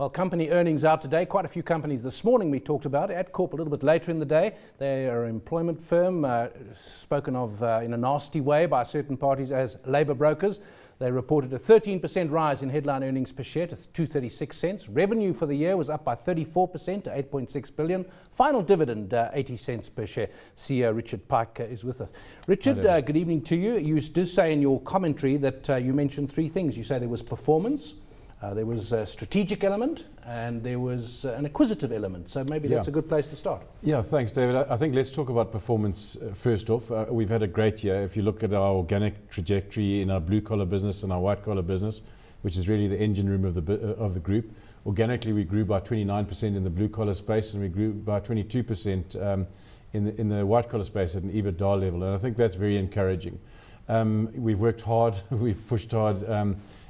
Well, company earnings out today. Quite a few companies this morning we talked about. Adcorp a little bit later in the day. They are an employment firm spoken of in a nasty way by certain parties as labour brokers. They reported a 13% rise in headline earnings per share to 236 cents. Revenue for the year was up by 34% to 8.6 billion. Final dividend 80 cents per share. CEO Richard Pike is with us. Richard, good evening to you. You did say in your commentary that you mentioned three things. You say there was performance, there was a strategic element, and there was an acquisitive element. So maybe that's a good place to start. Yeah, thanks, David. I think let's talk about performance first off. We've had a great year. If you look at our organic trajectory in our blue-collar business and our white-collar business, which is really the engine room of the group, organically we grew by 29% in the blue-collar space, and we grew by 22% in the white-collar space at an EBITDA level. And I think that's very encouraging. We've worked hard, we've pushed hard,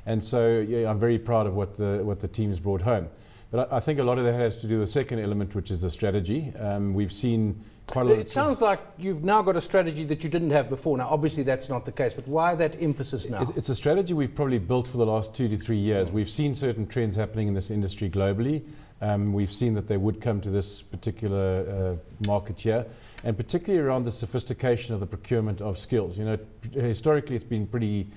and so I'm very proud of what the team has brought home. But I think a lot of that has to do with the second element, which is the strategy. We've seen quite a lot. It sounds like you've now got a strategy that you didn't have before. Now, obviously, that's not the case. But why that emphasis now? It's a strategy we've probably built for the last 2 to 3 years. We've seen certain trends happening in this industry globally. We've seen that they would come to this particular market here, and particularly around the sophistication of the procurement of skills. You know, historically, it's been pretty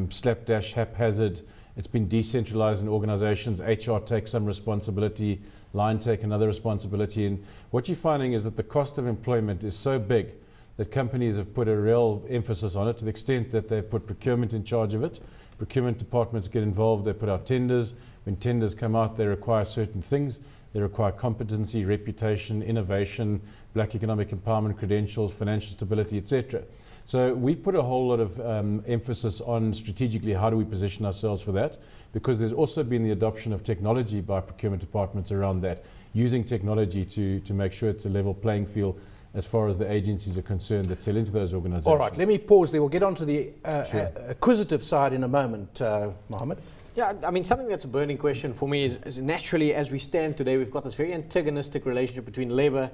slapdash, haphazard. It's been decentralized in organizations. HR takes some responsibility, line take another responsibility. And what you're finding is that the cost of employment is so big that companies have put a real emphasis on it, to the extent that they've put procurement in charge of it. Procurement departments get involved. They put out tenders. When tenders come out, they require certain things. They require competency, reputation, innovation, black economic empowerment credentials, financial stability, etc. So we've put a whole lot of emphasis on strategically how do we position ourselves for that, because there's also been the adoption of technology by procurement departments around that, using technology to make sure it's a level playing field as far as the agencies are concerned that sell into those organizations. All right, let me pause there. We'll get on to the acquisitive side in a moment, Mohammed. Yeah, I mean, something that's a burning question for me is naturally, as we stand today, we've got this very antagonistic relationship between labour,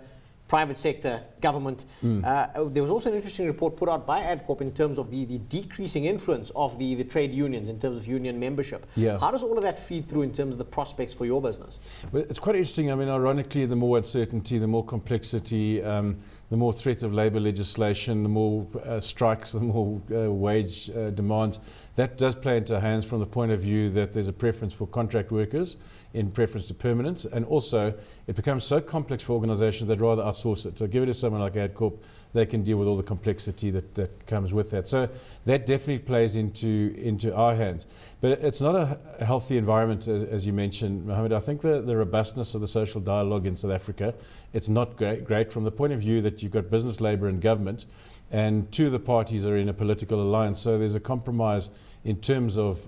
private sector, government. There was also an interesting report put out by Adcorp in terms of the decreasing influence of the trade unions in terms of union membership. Yeah. How does all of that feed through in terms of the prospects for your business? Well, it's quite interesting. I mean, ironically, the more uncertainty, the more complexity, the more threat of labour legislation, the more strikes, the more wage demands. That does play into our hands from the point of view that there's a preference for contract workers in preference to permanence, and also it becomes so complex for organisations they'd rather outsource it. So give it to someone like Adcorp, they can deal with all the complexity that comes with that. So that definitely plays into our hands. But it's not a healthy environment, as you mentioned, Mohammed. I think the robustness of the social dialogue in South Africa, it's not great from the point of view that you've got business, labour and government, and two of the parties are in a political alliance. So there's a compromise in terms of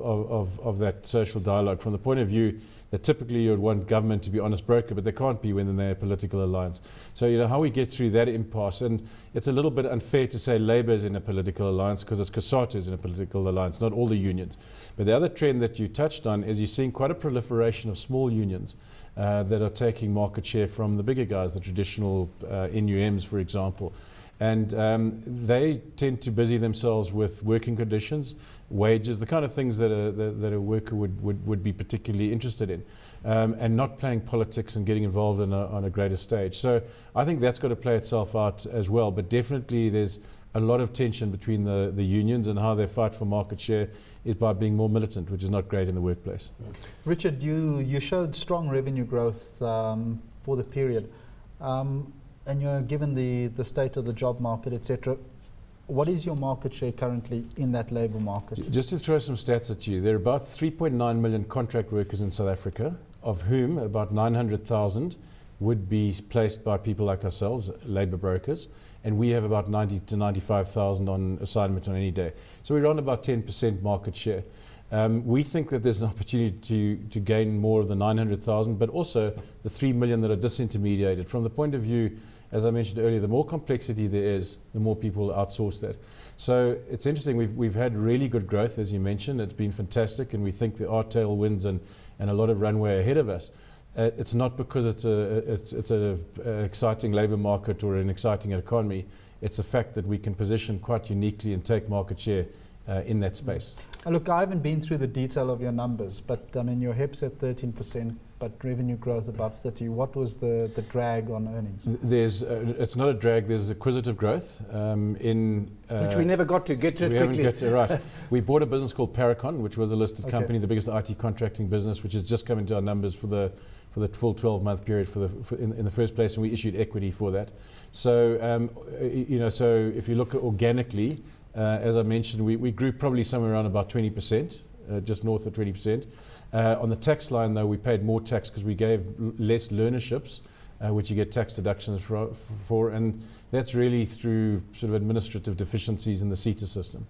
that social dialogue from the point of view that typically you would want government to be honest broker, but they can't be when they're a political alliance. So, you know, how we get through that impasse, and it's a little bit unfair to say Labour is in a political alliance, because it's COSATU is in a political alliance, not all the unions. But the other trend that you touched on is you're seeing quite a proliferation of small unions that are taking market share from the bigger guys, the traditional NUMs, for example. And they tend to busy themselves with working conditions, wages, the kind of things that a worker would be particularly interested in, and not playing politics and getting involved on a greater stage. So I think that's got to play itself out as well. But definitely there's a lot of tension between the unions, and how they fight for market share is by being more militant, which is not great in the workplace. Richard, you showed strong revenue growth for the period. And you're given the state of the job market, etc. What is your market share currently in that labour market? Just to throw some stats at you, there are about 3.9 million contract workers in South Africa, of whom about 900,000 would be placed by people like ourselves, labour brokers, and we have about 90 to 95,000 on assignment on any day. So we're on about 10% market share. We think that there's an opportunity to gain more of the 900,000, but also the 3 million that are disintermediated. From the point of view, as I mentioned earlier, the more complexity there is, the more people outsource that. So it's interesting, we've had really good growth, as you mentioned. It's been fantastic, and we think there are tailwinds and a lot of runway ahead of us. It's not because it's an exciting labour market or an exciting economy. It's a fact that we can position quite uniquely and take market share in that space. Look, I haven't been through the detail of your numbers, but I mean, your HEPS at 13%, but revenue growth above 30%. What was the drag on earnings? It's not a drag, there's acquisitive growth. Which we never got to get to it we quickly. haven't got to, right. We bought a business called Paracon, which was a listed company, the biggest IT contracting business, which has just come into our numbers for the full 12-month period in the first place, and we issued equity for that. So, so if you look at organically, as I mentioned, we grew probably somewhere around about 20%, just north of 20%. On the tax line, though, we paid more tax because we gave less learnerships, which you get tax deductions for, and that's really through sort of administrative deficiencies in the CETA system.